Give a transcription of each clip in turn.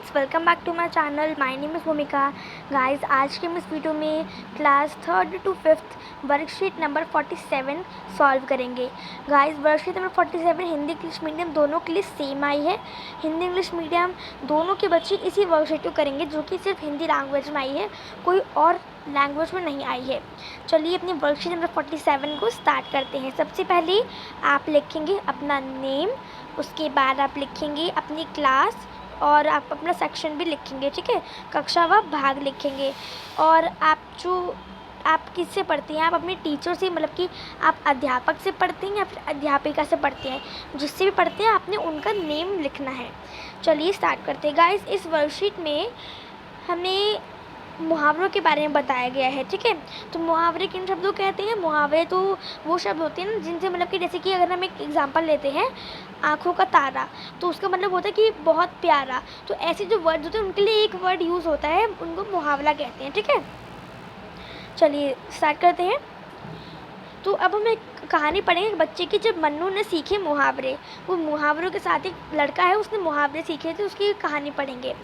Friends, welcome back to my channel. My name is Bhumika. Guys, आज के हम इस वीडियो में class 3rd to 5th worksheet number 47 solve करेंगे। Guys, worksheet number 47 Hindi English medium दोनों के लिए सेम आई है। हिंदी इंग्लिश मीडियम दोनों के बच्चे इसी वर्कशीट को करेंगे, जो कि सिर्फ हिंदी लैंग्वेज में आई है, कोई और लैंग्वेज में नहीं आई है। चलिए अपनी वर्कशीट नंबर 47 को स्टार्ट करते हैं। सबसे पहले आप लिखेंगे अपना नेम, उसके बाद आप लिखेंगे अपनी क्लास और आप अपना सेक्शन भी लिखेंगे, ठीक है। कक्षा व भाग लिखेंगे। और आप किससे पढ़ती हैं? आप अपने टीचर से, मतलब कि आप अध्यापक से पढ़ती हैं या फिर अध्यापिका से पढ़ती हैं? जिससे भी पढ़ते हैं आपने उनका नेम लिखना है। चलिए स्टार्ट करते हैं। गाइस, इस वर्कशीट में हमें मुहावरों के बारे में बताया गया है, ठीक है। तो मुहावरे किन शब्दों कहते हैं? मुहावरे तो वो शब्द होते हैं ना जिनसे, मतलब कि जैसे कि अगर हम एक एग्जांपल लेते हैं, आँखों का तारा, तो उसका मतलब होता है कि बहुत प्यारा। तो ऐसे जो वर्ड होते हैं उनके लिए एक वर्ड यूज़ होता है, उनको मुहावरा कहते हैं, ठीक है। चलिए स्टार्ट करते हैं। तो अब हम एक कहानी पढ़ेंगे बच्चे की, जब मन्नू ने सीखे मुहावरे। वो मुहावरों के साथ एक लड़का है, उसने मुहावरे सीखे थे, उसकी कहानी पढ़ेंगे।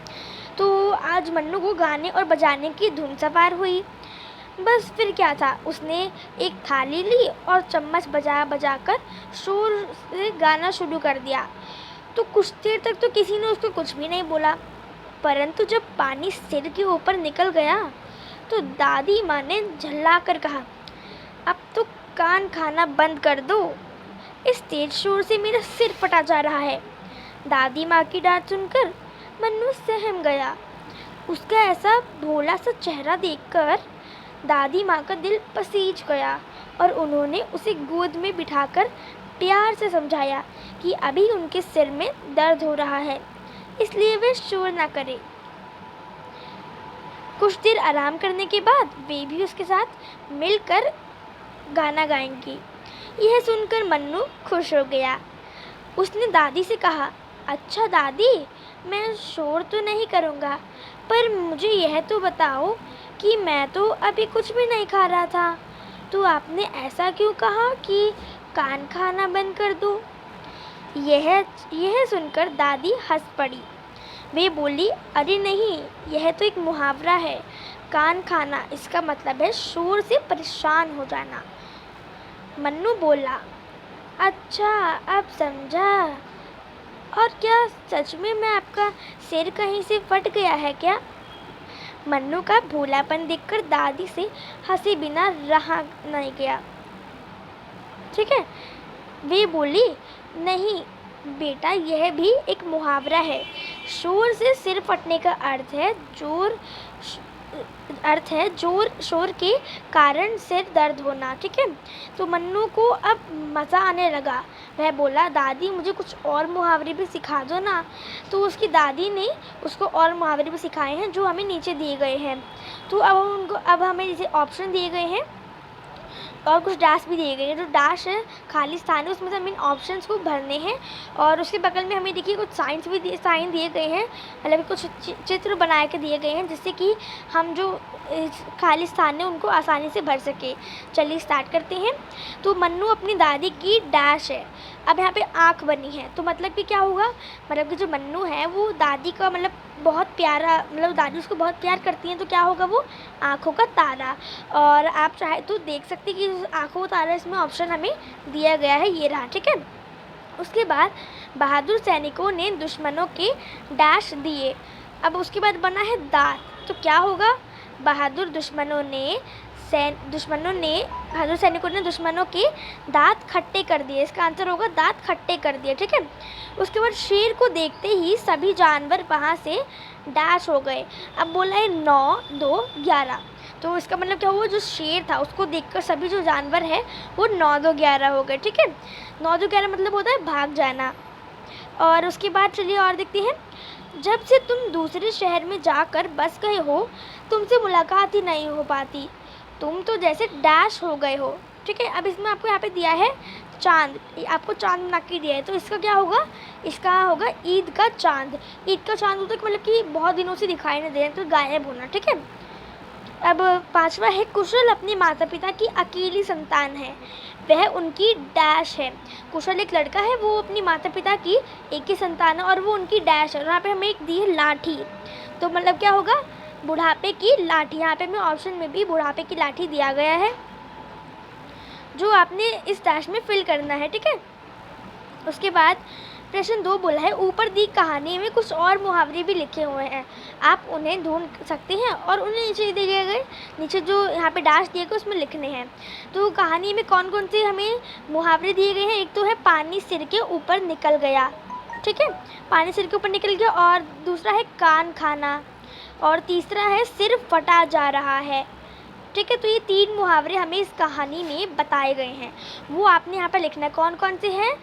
तो आज मन्नू को गाने और बजाने की धुन सवार हुई। बस फिर क्या था, उसने एक थाली ली और चम्मच बजा बजा कर शोर से गाना शुरू कर दिया। तो कुछ देर तक तो किसी ने उसको कुछ भी नहीं बोला, परंतु जब पानी सिर के ऊपर निकल गया तो दादी माँ ने झल्ला कर कहा, अब तो कान खाना बंद कर दो, इस तेज शोर से मेरा सिर फटा जा रहा है। दादी माँ की डांट सुनकर मन्नू सहम गया। उसका ऐसा भोला सा चेहरा देखकर दादी माँ का दिल पसीज गया और उन्होंने उसे गोद में बिठाकर प्यार से समझाया कि अभी उनके सिर में दर्द हो रहा है, इसलिए वे शोर न करे। कुछ देर आराम करने के बाद वे भी उसके साथ मिलकर गाना गाएंगी। यह सुनकर मन्नू खुश हो गया। उसने दादी से कहा, अच्छा दादी, मैं शोर तो नहीं करूँगा, पर मुझे यह तो बताओ कि मैं तो अभी कुछ भी नहीं खा रहा था, तो आपने ऐसा क्यों कहा कि कान खाना बंद कर दो? यह सुनकर दादी हंस पड़ी। वे बोली, अरे नहीं, यह तो एक मुहावरा है। कान खाना इसका मतलब है शोर से परेशान हो जाना। मन्नू बोला, अच्छा अब समझा। और क्या सच में आपका सिर कहीं से फट गया है क्या? मन्नू का भोलापन देखकर दादी से हंसे बिना रहा नहीं गया, ठीक है। वे बोली, नहीं बेटा, यह भी एक मुहावरा है। शोर से सिर फटने का जोर शोर के कारण सिर दर्द होना, ठीक है। तो मन्नू को अब मज़ा आने लगा। वह बोला, दादी मुझे कुछ और मुहावरे भी सिखा दो ना। तो उसकी दादी ने उसको और मुहावरे भी सिखाए हैं, जो हमें नीचे दिए गए हैं। तो अब हमें जैसे ऑप्शन दिए गए हैं और कुछ डैश भी दिए गए हैं। जो डैश है खाली स्थान है, उसमें से हमें ऑप्शंस को भरने हैं। और उसके बगल में हमें देखिए कुछ साइन दिए गए हैं, मतलब कुछ चित्र बना के दिए गए हैं, जिससे कि हम जो खाली स्थान है उनको आसानी से भर सके। चलिए स्टार्ट करते हैं। तो मन्नू अपनी दादी की डैश है। अब यहाँ पे आँख बनी है, तो मतलब कि क्या होगा, मतलब कि जो मन्नू है वो दादी का मतलब बहुत प्यारा, मतलब दादी उसको बहुत प्यार करती हैं, तो क्या होगा, वो आँखों का तारा। और आप चाहे तो देख सकते कि आँखों का तारा इसमें ऑप्शन हमें दिया गया है, ये रहा, ठीक है। उसके बाद बहादुर सैनिकों ने दुश्मनों के डैश दिए। अब उसके बाद बना है दांत, तो क्या होगा, बहादुर सैनिकों ने दुश्मनों के दांत खट्टे कर दिए। इसका आंसर होगा दांत खट्टे कर दिए, ठीक है। उसके बाद शेर को देखते ही सभी जानवर वहाँ से डैश हो गए। अब बोला है 9, 2, 11, तो इसका मतलब क्या हुआ, जो शेर था उसको देखकर सभी जो जानवर है वो 9, 2, 11 हो गए, ठीक है। 9, 2, 11 मतलब होता है भाग जाना। और उसके बाद चलिए और देखते हैं। जब से तुम दूसरे शहर में जाकर बस गए हो, तुमसे मुलाकात ही नहीं हो पाती, तुम तो जैसे डैश हो गए हो, ठीक है। अब इसमें आपको यहाँ पे दिया है चांद, आपको चांद बना के दिया है, तो इसका क्या होगा, इसका होगा ईद का चांद। ईद का चांद होता है मतलब कि बहुत दिनों से दिखाई नहीं दे रहे, तो गायब होना, ठीक है। अब 5वां है, कुशल अपने माता पिता की अकेली संतान है। वह उनकी डैश है। कुशल एक लड़का है, वो अपनी माता पिता की एक ही संतान है और वो उनकी डैश है। और यहाँ पे हमें एक दी है लाठी, तो मतलब क्या होगा, बुढ़ापे की लाठी। यहाँ पे हमें ऑप्शन में भी बुढ़ापे की लाठी दिया गया है, जो आपने इस डैश में फिल करना है, ठीक है। उसके बाद प्रश्न 2 बोला है, ऊपर दी कहानी में कुछ और मुहावरे भी लिखे हुए हैं, आप उन्हें ढूंढ सकते हैं और उन्हें नीचे दिए गए, नीचे जो यहाँ पे डैश दिए गए उसमें लिखने हैं। तो कहानी में कौन कौन से हमें मुहावरे दिए गए हैं, एक तो है पानी सिर के ऊपर निकल गया, ठीक है, पानी सिर के ऊपर निकल गया, और दूसरा है कान खाना, और तीसरा है सिर फटा जा रहा है, ठीक है। तो ये 3 मुहावरे हमें इस कहानी में बताए गए हैं, वो आपने यहाँ पर लिखना है। कौन कौन से हैं,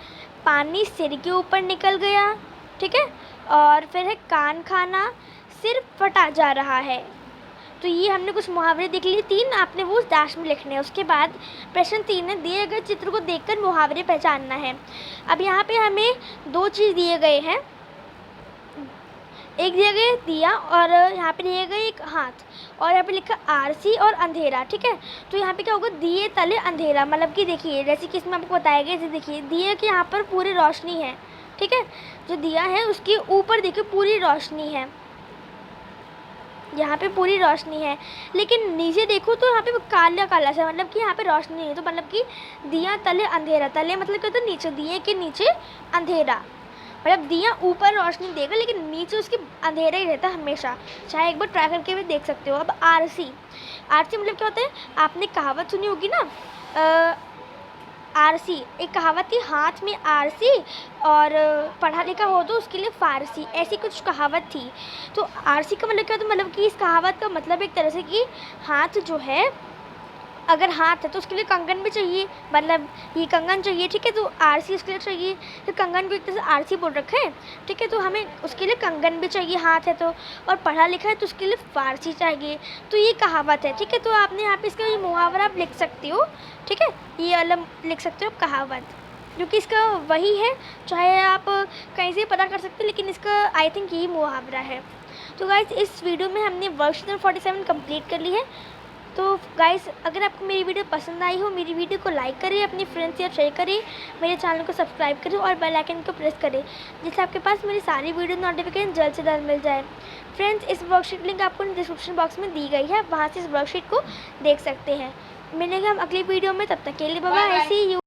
पानी सिर के ऊपर निकल गया, ठीक है, और फिर है कान खाना, सिर फटा जा रहा है। तो ये हमने कुछ मुहावरे देख लिए 3, आपने वो डैश में लिखने हैं। उसके बाद प्रश्न 3 है, दिए गए चित्र को देखकर मुहावरे पहचानना है। अब यहाँ पे हमें 2 चीज़ दिए गए हैं, एक दिया गया दिया और यहाँ पे दिए गए एक हाथ, और यहाँ पे लिखा आरसी और अंधेरा, ठीक है। तो यहाँ पे क्या होगा, दिए तले अंधेरा, मतलब कि देखिए जैसे कि इसमें आपको बताया गया, जैसे देखिए दिए के यहाँ पर पूरी रोशनी है, ठीक है, जो दिया है उसके ऊपर देखिए पूरी रोशनी है, यहाँ पे पूरी रोशनी है, लेकिन नीचे देखो तो यहाँ पे काला काला सा, मतलब कि यहाँ पे रोशनी नहीं है। तो मतलब कि दिया तले अंधेरा, तले मतलब क्या होता है, नीचे, दिए के नीचे अंधेरा, मतलब दिया ऊपर रोशनी देगा लेकिन नीचे उसकी अंधेरा ही रहता है हमेशा, चाहे एक बार ट्राई करके भी देख सकते हो। अब आरसी, आरसी मतलब क्या होता है, आपने कहावत सुनी होगी ना, आरसी, एक कहावत थी, हाथ में आरसी और पढ़ा लिखा हो तो उसके लिए फारसी, ऐसी कुछ कहावत थी। तो आरसी का मतलब क्या होता है, मतलब कि इस कहावत का मतलब एक तरह से कि हाथ जो है, अगर हाथ है तो उसके लिए कंगन भी चाहिए, मतलब ये कंगन चाहिए, ठीक है, तो आरसी उसके लिए चाहिए। तो कंगन को एक तरह से आरसी बोल रखा है, ठीक है, तो हमें उसके लिए कंगन भी चाहिए, हाथ है तो, और पढ़ा लिखा है तो उसके लिए फारसी चाहिए। तो ये कहावत है, ठीक है। तो आपने यहाँ पे इसका ये मुहावरा आप लिख सकते हो, ठीक है, ये अलग लिख सकते हो कहावत, क्योंकि इसका वही है, चाहे आप कहीं से पता कर सकते हो, लेकिन इसका आई थिंक यही मुहावरा है। तो गाइस इस वीडियो में हमने वर्कशीट 47 कंप्लीट कर ली है। तो गाइस अगर आपको मेरी वीडियो पसंद आई हो, मेरी वीडियो को लाइक करें, अपनी फ्रेंड्स या शेयर करें, मेरे चैनल को सब्सक्राइब करें और बेल आइकन को प्रेस करें, जिससे आपके पास मेरी सारी वीडियो नोटिफिकेशन जल्द से जल्द मिल जाए। फ्रेंड्स इस वर्कशीट लिंक आपको डिस्क्रिप्शन बॉक्स में दी गई है, वहाँ से इस वर्कशीट को देख सकते हैं। मिलेंगे हम अगली वीडियो में, तब तक के लिए बाय बाय, सी यू।